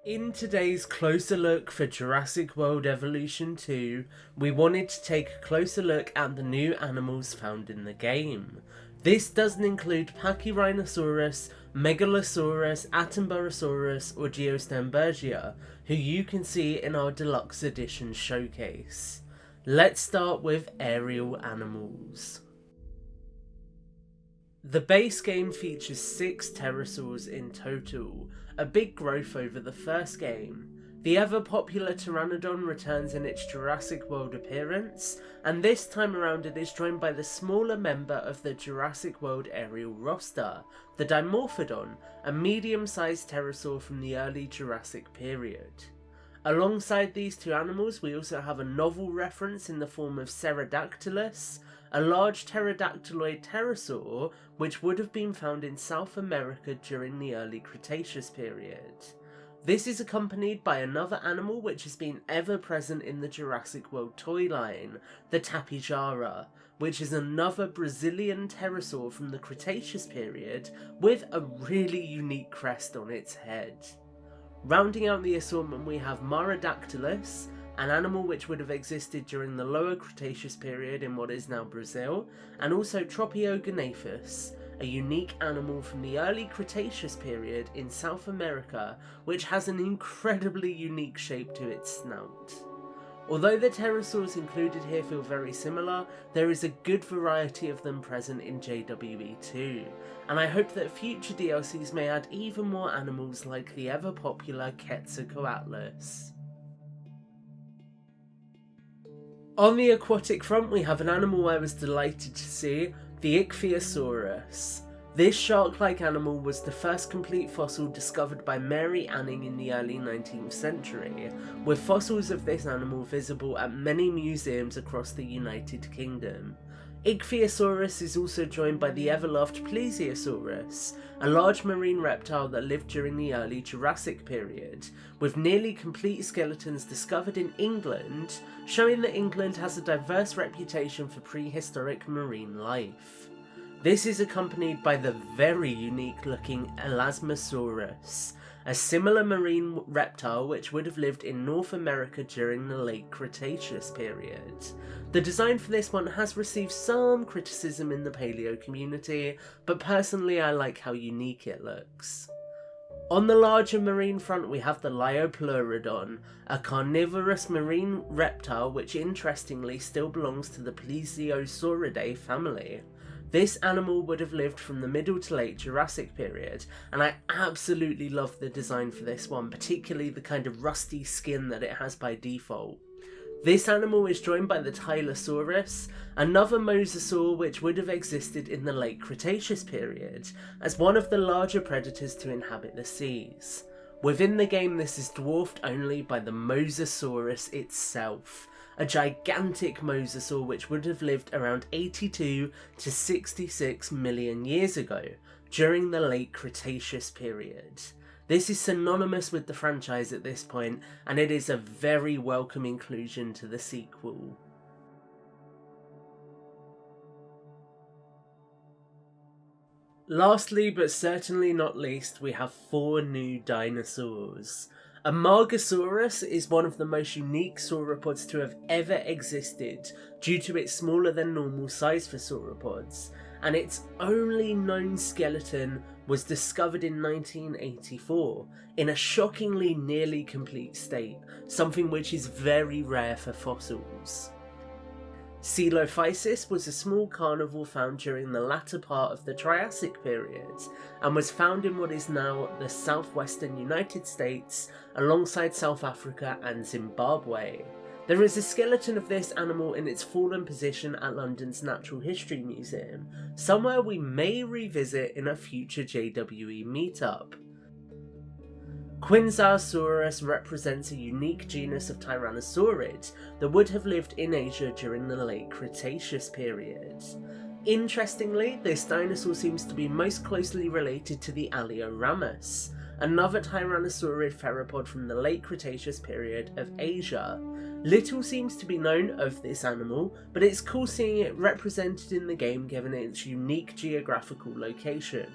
In today's closer look for Jurassic World Evolution 2, we wanted to take a closer look at the new animals found in the game. This doesn't include Pachyrhinosaurus, Megalosaurus, Attenborosaurus or Geostembergia, who you can see in our deluxe edition showcase. Let's start with aerial animals. The base game features 6 pterosaurs in total, a big growth over the first game. The ever popular Pteranodon returns in its Jurassic World appearance, and this time around it is joined by the smaller member of the Jurassic World aerial roster, the Dimorphodon, a medium-sized pterosaur from the early Jurassic period. Alongside these two animals we also have a novel reference in the form of Pterodactylus, a large pterodactyloid pterosaur which would have been found in South America during the early Cretaceous period. This is accompanied by another animal which has been ever present in the Jurassic World toy line, the Tapejara, which is another Brazilian pterosaur from the Cretaceous period with a really unique crest on its head. Rounding out the assortment we have Marodactylus, an animal which would have existed during the Lower Cretaceous period in what is now Brazil, and also Tropeognathus, a unique animal from the early Cretaceous period in South America which has an incredibly unique shape to its snout. Although the pterosaurs included here feel very similar, there is a good variety of them present in JWE2, and I hope that future DLCs may add even more animals like the ever popular Quetzalcoatlus. On the aquatic front we have an animal I was delighted to see, the Ichthyosaurus. This shark-like animal was the first complete fossil discovered by Mary Anning in the early 19th century, with fossils of this animal visible at many museums across the United Kingdom. Ichthyosaurus is also joined by the ever-loved Plesiosaurus, a large marine reptile that lived during the early Jurassic period, with nearly complete skeletons discovered in England, showing that England has a diverse reputation for prehistoric marine life. This is accompanied by the very unique looking Elasmosaurus, a similar marine reptile which would have lived in North America during the late Cretaceous period. The design for this one has received some criticism in the paleo community, but personally I like how unique it looks. On the larger marine front we have the Liopleurodon, a carnivorous marine reptile which interestingly still belongs to the Plesiosauridae family. This animal would have lived from the middle to late Jurassic period, and I absolutely love the design for this one, particularly the kind of rusty skin that it has by default. This animal is joined by the Tylosaurus, another mosasaur which would have existed in the late Cretaceous period, as one of the larger predators to inhabit the seas. Within the game this is dwarfed only by the Mosasaurus itself, a gigantic mosasaur which would have lived around 82 to 66 million years ago, during the late Cretaceous period. This is synonymous with the franchise at this point, and it is a very welcome inclusion to the sequel. Lastly, but certainly not least, we have 4 new dinosaurs. Amargasaurus is one of the most unique sauropods to have ever existed due to its smaller than normal size for sauropods, and its only known skeleton was discovered in 1984 in a shockingly nearly complete state, something which is very rare for fossils. Coelophysis was a small carnivore found during the latter part of the Triassic period, and was found in what is now the southwestern United States, alongside South Africa and Zimbabwe. There is a skeleton of this animal in its fallen position at London's Natural History Museum, somewhere we may revisit in a future JWE meetup. Quinzausaurus represents a unique genus of tyrannosaurid that would have lived in Asia during the late Cretaceous period. Interestingly, this dinosaur seems to be most closely related to the Alioramus, another tyrannosaurid theropod from the late Cretaceous period of Asia. Little seems to be known of this animal, but it's cool seeing it represented in the game given its unique geographical location.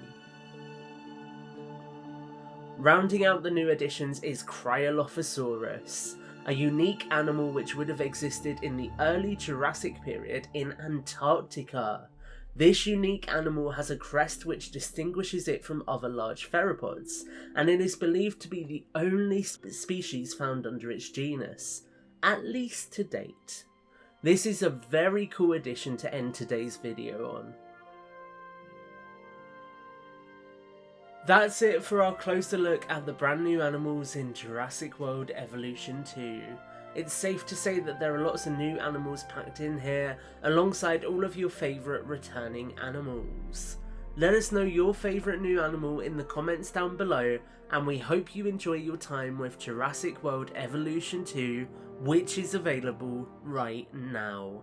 Rounding out the new additions is Cryolophosaurus, a unique animal which would have existed in the early Jurassic period in Antarctica. This unique animal has a crest which distinguishes it from other large theropods, and it is believed to be the only species found under its genus, at least to date. This is a very cool addition to end today's video on. That's it for our closer look at the brand new animals in Jurassic World Evolution 2. It's safe to say that there are lots of new animals packed in here, alongside all of your favourite returning animals. Let us know your favourite new animal in the comments down below, and we hope you enjoy your time with Jurassic World Evolution 2, which is available right now.